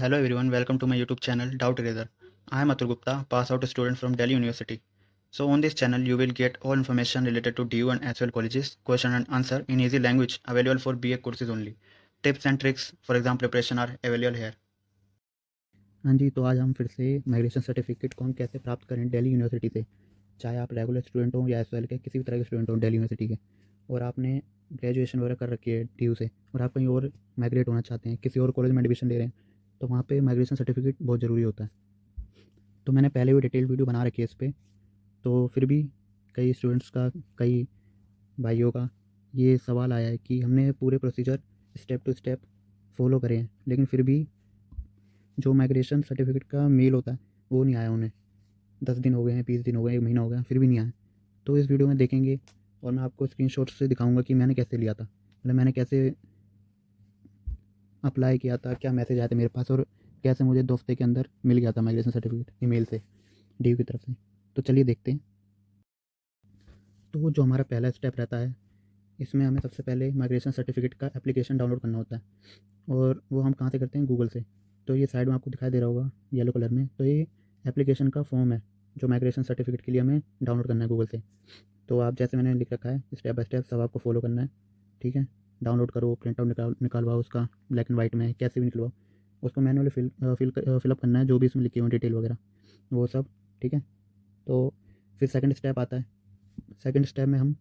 Hello everyone, welcome to my YouTube channel Doubt Eraser. I am Atul Gupta, pass out student from Delhi University. So on this channel you will get all information related to DU and SL colleges, question and answer in easy language available for BA courses only. Tips and tricks for exam preparation are available here. हाँ जी, तो आज हम फिर से migration certificate को हम कैसे प्राप्त करें दिल्ली यूनिवर्सिटी से। चाहे आप रेगुलर स्टूडेंट हो या एसवाइएल के किसी भी तरह के स्टूडेंट हो दिल्ली यूनिवर्सिटी के, और आपने ग्रेजुएशन वगैरह कर रखी है DU से और आप कहीं और माइग्रेट होना चाहते हैं, किसी और कॉलेज में एडमिशन ले रहे हैं, तो वहाँ पे माइग्रेशन सर्टिफिकेट बहुत ज़रूरी होता है। तो मैंने पहले भी डिटेल वीडियो बना रखी है इस पर, तो फिर भी कई स्टूडेंट्स का, कई भाइयों का ये सवाल आया है कि हमने पूरे procedure step to step follow करे हैं, लेकिन फिर भी जो माइग्रेशन सर्टिफिकेट का मेल होता है वो नहीं आया उन्हें। 10 दिन हो गए हैं, 20 दिन हो गए, 1 महीना हो गया, फिर भी नहीं आया। तो इस वीडियो में देखेंगे और मैं आपको स्क्रीनशॉट से दिखाऊंगा कि मैंने कैसे लिया था, मतलब मैंने कैसे अप्लाई किया था, क्या मैसेज आया था मेरे पास और कैसे मुझे 2 हफ्ते के अंदर मिल गया था माइग्रेशन सर्टिफिकेट ईमेल से, DU की तरफ से। तो चलिए देखते हैं। तो जो हमारा पहला स्टेप रहता है, इसमें हमें सबसे पहले माइग्रेशन सर्टिफिकेट का एप्लीकेशन डाउनलोड करना होता है, और वो हम कहाँ से करते हैं? गूगल से। तो ये साइड में आपको दिखाई दे रहा होगा येलो कलर में, तो ये एप्लीकेशन का फॉर्म है जो माइग्रेशन सर्टिफिकेट के लिए हमें डाउनलोड करना है गूगल से। तो आप जैसे मैंने लिख रखा है स्टेप बाय स्टेप सब आपको फॉलो करना है, ठीक है। डाउनलोड करो, प्रिंट आउट निकालवाओ उसका, ब्लैक एंड वाइट में कैसे भी निकलवाओ, उसको मैनुअली फिलअप करना है, जो भी इसमें लिखी हुई डिटेल वगैरह वो सब, ठीक है। तो फिर सेकंड स्टेप आता है। सेकंड स्टेप में हम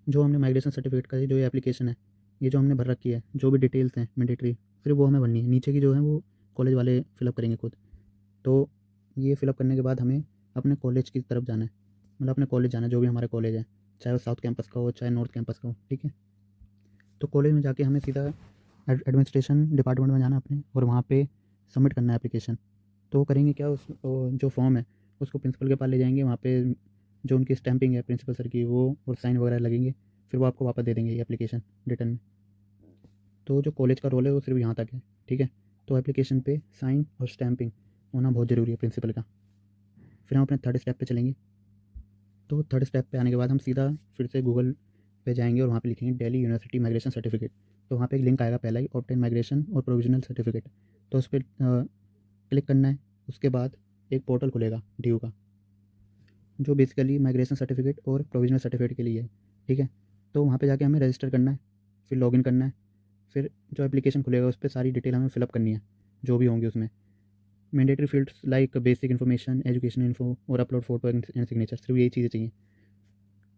जो हमने माइग्रेशन सर्टिफिकेट का जो ये एप्लीकेशन है, ये जो हमने भर रखी है, जो भी डिटेल्स हैं मैंडेटरी, फिर वो हमें भरनी है। नीचे की जो है वो कॉलेज वाले फिलअप करेंगे खुद। तो ये फिलअप करने के बाद हमें अपने कॉलेज की तरफ जाना है, मतलब अपने कॉलेज जाना है, जो भी हमारा कॉलेज है, चाहे वो साउथ कैंपस का हो चाहे नॉर्थ कैंपस का हो, ठीक है। तो कॉलेज में जाके हमें सीधा एडमिनिस्ट्रेशन डिपार्टमेंट में जाना अपने, और वहाँ पे सबमिट करना है एप्लीकेशन। तो वो करेंगे क्या, उस जो फॉर्म है उसको प्रिंसिपल के पास ले जाएंगे, वहाँ पे जो उनकी स्टैंपिंग है प्रिंसिपल सर की, वो और साइन वगैरह लगेंगे, फिर वो आपको वापस दे देंगे ये एप्लीकेशन रिटर्न में। तो जो कॉलेज का रोल है वो सिर्फ यहाँ तक है, ठीक है। तो एप्लीकेशन पे साइन और स्टैंपिंग होना बहुत ज़रूरी है प्रिंसिपल का। फिर हम अपने थर्ड स्टेप पे चलेंगे। तो थर्ड स्टेप पे आने के बाद हम सीधा फिर से गूगल पे जाएंगे और वहाँ पे लिखेंगे दिल्ली यूनिवर्सिटी माइग्रेशन सर्टिफिकेट। तो वहाँ पे एक लिंक आएगा पहला ही, ऑब्टेन माइग्रेशन और प्रोविजनल सर्टिफिकेट। तो उस पर क्लिक करना है। उसके बाद एक पोर्टल खुलेगा DU का, जो बेसिकली माइग्रेशन सर्टिफिकेट और प्रोविजनल सर्टिफिकेट के लिए है, ठीक है। तो वहाँ पे जाके हमें रजिस्टर करना है, फिर लॉगिन करना है, फिर जो एप्लीकेशन खुलेगा उस पर सारी डिटेल हमें फिलअप करनी है, जो भी होंगी उसमें। Mandatory fields like basic information, education info और अपलोड फोटो एंड सिग्नेचर, सिर्फ यही चीज़ें चाहिए।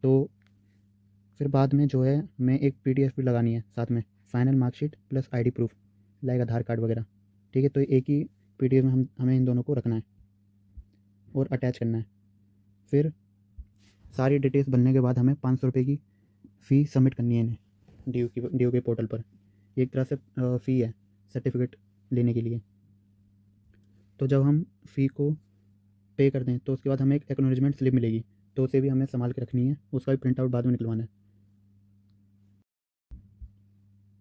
तो फिर बाद में जो है हमें एक PDF भी लगानी है साथ में, final marksheet plus ID proof like Aadhaar card वगैरह, ठीक है। तो एक ही PDF में हमें इन दोनों को रखना है और अटैच करना है। फिर सारी डिटेल्स बनने के बाद हमें 500 रुपये की फ़ी सबमिट करनी है इन्हें DU के पोर्टल पर। एक तरह से फ़ी है सर्टिफिकेट लेने के लिए। तो जब हम फ़ी को पे कर दें तो उसके बाद हमें एक एक्नॉलेजमेंट स्लिप मिलेगी, तो उसे भी हमें संभाल के रखनी है, उसका भी प्रिंट आउट बाद में निकलवाना है।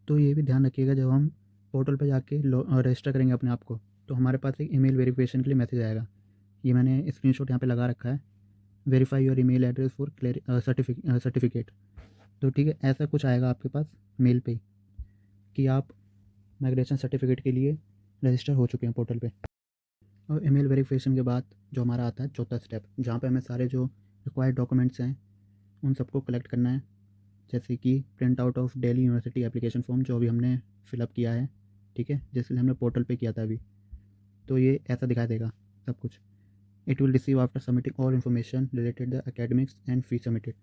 तो ये भी ध्यान रखिएगा, जब हम पोर्टल पर जाके रजिस्टर करेंगे अपने आप को, तो हमारे पास एक ईमेल वेरिफिकेशन के लिए मैसेज आएगा। ये मैंने स्क्रीनशॉट यहाँ पे लगा रखा है, verify your email address for certificate. तो ठीक है, ऐसा कुछ आएगा आपके पास मेल पे कि आप माइग्रेशन सर्टिफिकेट के लिए रजिस्टर हो चुके हैं पोर्टल पे। और ईमेल वेरिफिकेशन के बाद जो हमारा आता है चौथा स्टेप, जहाँ पे हमें सारे जो रिक्वायर्ड डॉक्यूमेंट्स हैं उन सबको कलेक्ट करना है, जैसे कि print out of Delhi university application form जो अभी हमने फिलअप किया है, ठीक है, जिसके लिए हमने पोर्टल पे किया था अभी। तो ये ऐसा दिखाई देगा सब कुछ। It will receive after submitting all information related the academics and fee submitted.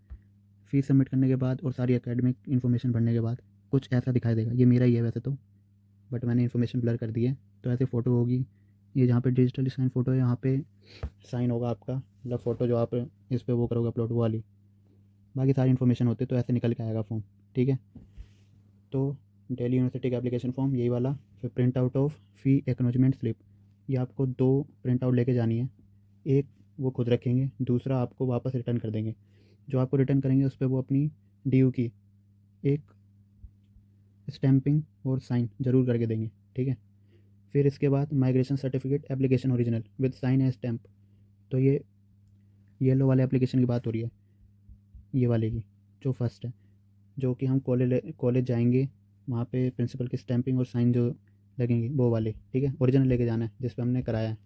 Fees submit करने के बाद और सारी एकेडमिक इन्फॉर्मेशन भरने के बाद कुछ ऐसा दिखाई देगा। ये मेरा ही है वैसे तो, बट मैंने इन्फॉर्मेशन ब्लर कर दी है। तो ऐसे फ़ोटो होगी, ये जहाँ पे डिजिटली साइन फ़ोटो है यहाँ पे साइन होगा आपका, मतलब फ़ोटो जो आप इस पर वो करोगे अपलोड, वो वाली। बाकी सारी इन्फॉर्मेशन होती है, तो ऐसे निकल के आएगा फॉर्म, ठीक है। तो दिल्ली यूनिवर्सिटी का एप्लीकेशन फॉर्म यही वाला, फिर print out of fee acknowledgement slip, ये आपको 2 प्रिंट आउट लेके जानी है। एक वो खुद रखेंगे, दूसरा आपको वापस रिटर्न कर देंगे। जो आपको रिटर्न करेंगे उस पर वो अपनी DU की एक स्टैंपिंग और साइन ज़रूर करके देंगे, ठीक है। फिर इसके बाद migration certificate application original with sign and stamp. तो ये येलो वाले एप्लीकेशन की बात हो रही है, ये वाले की जो फर्स्ट है, जो कि हम कॉलेज जाएंगे, वहाँ पे प्रिंसिपल की स्टैंपिंग और साइन जो लगेंगी वो वाले, ठीक है, ओरिजिनल लेके जाना है जिस पे हमने कराया है।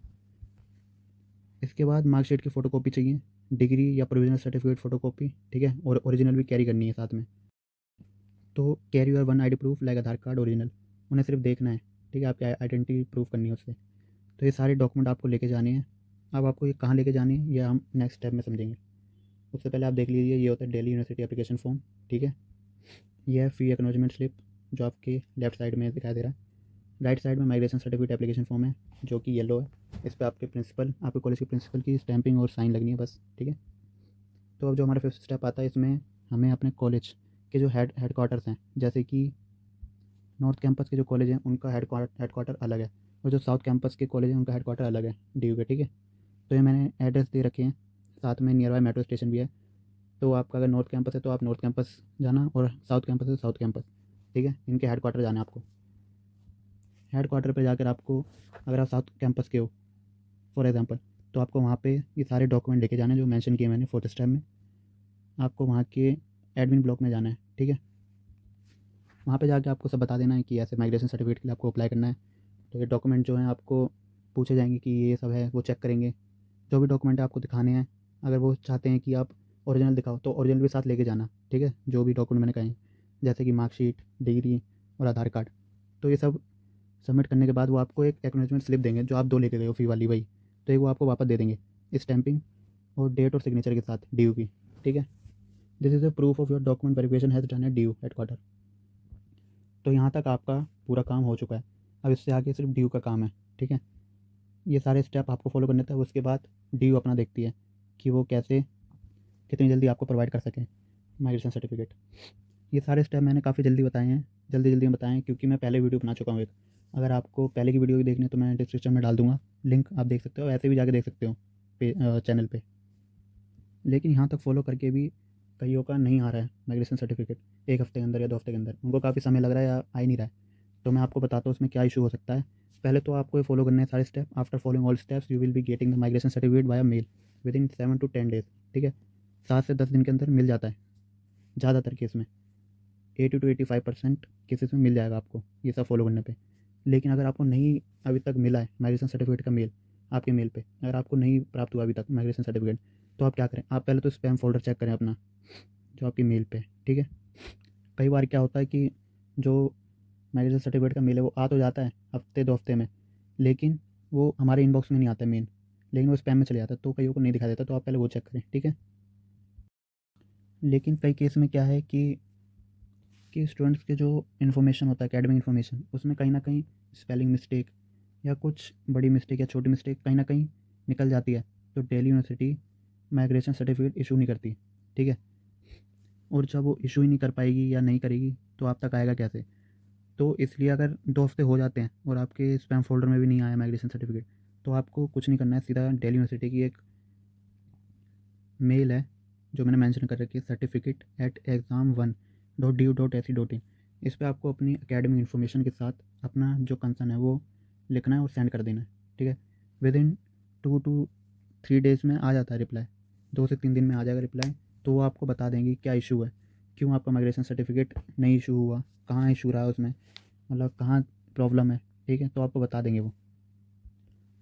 इसके बाद मार्कशीट की फ़ोटोकॉपी चाहिए, डिग्री या प्रोविजनल सर्टिफिकेट फ़ोटोकॉपी, ठीक है, और ओरिजिनल भी कैरी करनी है साथ में। तो carry your one ID proof like Aadhaar card original, उन्हें सिर्फ देखना है, ठीक है, आपकी आइडेंटिटी प्रूफ करनी है उससे। तो ये सारे डॉक्यूमेंट आपको लेके जाने हैं। अब आपको ये कहाँ लेके जाने हैं ये हम नेक्स्ट स्टेप में समझेंगे। उससे पहले आप देख लीजिए, ये होता है दिल्ली यूनिवर्सिटी एप्लीकेशन फॉर्म, ठीक है। ये है फ़ी एक्नॉलेजमेंट स्लिप जो आपके लेफ्ट साइड में दिखाई दे रहा है। राइट साइड में माइग्रेशन सर्टिफिकेट एप्लीकेशन फॉर्म है जो कि येलो है। इस पर आपके प्रिंसिपल, आपके कॉलेज के प्रिंसिपल की स्टैंपिंग और साइन लगनी है बस, ठीक है। तो अब जो हमारा फिफ्थ स्टेप आता है, इसमें हमें अपने कॉलेज के जो हेड क्वार्टर्स हैं, जैसे कि नॉर्थ कैंपस के जो कॉलेज हैं उनका हेड क्वार्टर अलग है, और जो साउथ कैंपस के कॉलेज हैं उनका हेड क्वार्टर अलग है डी के, ठीक है। तो ये मैंने एड्रेस दे रखे हैं, साथ में नियर बाय मेट्रो स्टेशन भी है। तो आपका अगर नॉर्थ कैंपस है तो आप नॉर्थ कैंपस जाना, और साउथ कैंपस है तो साउथ कैंपस, ठीक है, इनके हेड क्वार्टर जाना है आपको। हेड क्वार्टर पर जाकर आपको, अगर आप साउथ कैंपस के हो फॉर एग्जांपल, तो आपको वहाँ पे ये सारे डॉक्यूमेंट लेके जाने हैं जो मेंशन किए मैंने फोर्थ स्टेप में। आपको वहाँ के एडमिन ब्लॉक में जाना है, ठीक है। वहाँ पे जाके आपको सब बता देना है कि ऐसे माइग्रेशन सर्टिफिकेट के लिए आपको अप्लाई करना है। तो ये डॉक्यूमेंट जो हैं आपको पूछे जाएंगे कि ये सब है, वो चेक करेंगे। जो भी डॉक्यूमेंट आपको दिखाने हैं, अगर वो चाहते हैं कि आप ओरिजिनल दिखाओ तो ओरिजिनल भी साथ लेके जाना, ठीक है, जो भी डॉक्यूमेंट मैंने कहे हैं, जैसे कि मार्कशीट, डिग्री और आधार कार्ड। तो ये सब सबमिट करने के बाद वो आपको एक एक्नॉलेजमेंट स्लिप देंगे जो आप 2 लेके गए हो फ़ी वाली वही। तो एक वो आपको वापस दे देंगे स्टैंपिंग और डेट और सिग्नेचर के साथ डी की, ठीक है। This is a proof of your document verification has done at D headquarter. तो यहाँ तक आपका पूरा काम हो चुका है। अब इससे आगे सिर्फ डी का काम है, ठीक है। ये सारे स्टेप आपको फॉलो करने थे। उसके बाद डी अपना देखती है कि वो कैसे कितनी जल्दी आपको प्रोवाइड कर सकें माइग्रेशन सर्टिफिकेट। ये सारे स्टेप मैंने काफ़ी जल्दी बताए हैं, जल्दी जल्दी में बताए हैं, क्योंकि मैं पहले वीडियो बना चुका हूँ एक। अगर आपको पहले की वीडियो भी देखनी है तो मैं डिस्क्रिप्शन में डाल दूँगा लिंक, आप देख सकते हो, ऐसे भी जाके देख सकते हो चैनल पे। लेकिन यहाँ तक फॉलो करके भी कईयों का नहीं आ रहा है माइग्रेशन सर्टिफिकेट 1 हफ्ते के अंदर या 2 हफ्ते के अंदर, उनको काफ़ी समय लग रहा है या आ ही नहीं रहा है। तो मैं आपको बताता हूँ उसमें क्या इशू हो सकता है। पहले तो आपको ये फॉलो करने हैं सारे step. After following all steps you will be getting the migration certificate bye mail with in 7 to 10 days, ठीक है। 7 से 10 दिन के अंदर मिल जाता है ज़्यादातर केस में, 80 to 85% केसेस में मिल जाएगा आपको ये सब फॉलो करने पे। लेकिन अगर आपको नहीं अभी तक मिला है माइग्रेशन सर्टिफिकेट का मेल, आपके मेल पे अगर आपको नहीं प्राप्त हुआ अभी तक माइग्रेशन सर्टिफिकेट, तो आप क्या करें, आप पहले तो स्पैम फ़ोल्डर चेक करें अपना जो आपकी मेल पे है, ठीक है। कई बार क्या होता है कि जो माइग्रेशन सर्टिफिकेट का मेल है वो आ तो जाता है हफ्ते 2 हफ्ते में, लेकिन वो हमारे इनबॉक्स में नहीं आता है मेन, लेकिन वो स्पैम में चले जाता है, तो कईयों को नहीं दिखा देता। तो आप पहले वो चेक करें, ठीक है। लेकिन कई केस में क्या है कि स्टूडेंट्स के जो इन्फॉर्मेशन होता है एकेडमिक इन्फॉर्मेशन, उसमें कहीं ना कहीं स्पेलिंग मिस्टेक या कुछ बड़ी मिस्टेक या छोटी मिस्टेक कहीं ना कहीं निकल जाती है। तो Delhi university migration certificate issue नहीं करती, ठीक है। और जब वो इशू ही नहीं कर पाएगी या नहीं करेगी तो आप तक आएगा कैसे। तो इसलिए अगर 2 हफ्ते हो जाते हैं और आपके स्पैम फ़ोल्डर में भी नहीं आया माइग्रेशन सर्टिफिकेट, तो आपको कुछ नहीं करना है, सीधा दिल्ली यूनिवर्सिटी की एक मेल है जो मैंने मेंशन कर रखी है, certificate@exam1.du.ac.in। इस पे आपको अपनी एकेडमिक इन्फॉर्मेशन के साथ अपना जो कंसर्न है वो लिखना है और सेंड कर देना है, ठीक है। विद इन 2 to 3 डेज़ में आ जाता है रिप्लाई, 2 से 3 दिन में आ जाएगा रिप्लाई। तो वो आपको बता देंगे क्या इशू है, क्यों आपका माइग्रेशन सर्टिफिकेट नहीं इशू हुआ, कहाँ इशू रहा है उसमें, मतलब कहाँ प्रॉब्लम है, ठीक है। तो आपको बता देंगे वो।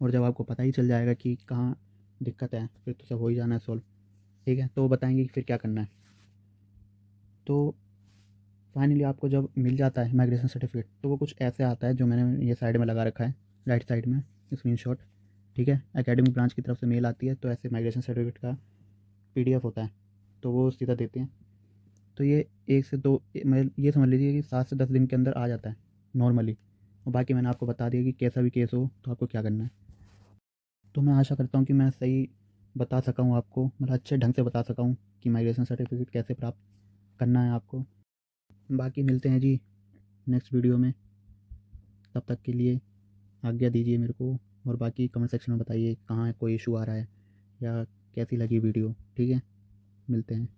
और जब आपको पता ही चल जाएगा कि कहाँ दिक्कत है, फिर तो सब हो ही जाना है सॉल्व, ठीक है। तो वो बताएंगे कि फिर क्या करना है। तो फाइनली आपको जब मिल जाता है माइग्रेशन सर्टिफिकेट, तो वो कुछ ऐसे आता है जो मैंने ये साइड में लगा रखा है, राइट साइड में स्क्रीनशॉट, ठीक है। एकेडमिक ब्रांच की तरफ से मेल आती है, तो ऐसे माइग्रेशन सर्टिफिकेट का पीडीएफ होता है, तो वो सीधा देते हैं। तो ये 1 से 2 मतलब ये समझ लीजिए कि 7 से 10 दिन के अंदर आ जाता है नॉर्मली। और बाकी मैंने आपको बता दिया कि कैसा भी केस हो तो आपको क्या करना है। तो मैं आशा करता हूँ कि मैं सही बता सका हूँ आपको, मतलब अच्छे ढंग से बता सका हूँ कि माइग्रेशन सर्टिफिकेट कैसे प्राप्त करना है आपको। बाकी मिलते हैं जी नेक्स्ट वीडियो में, तब तक के लिए आज्ञा दीजिए मेरे को। और बाकी कमेंट सेक्शन में बताइए कहाँ कोई इशू आ रहा है या कैसी लगी वीडियो, ठीक है। मिलते हैं।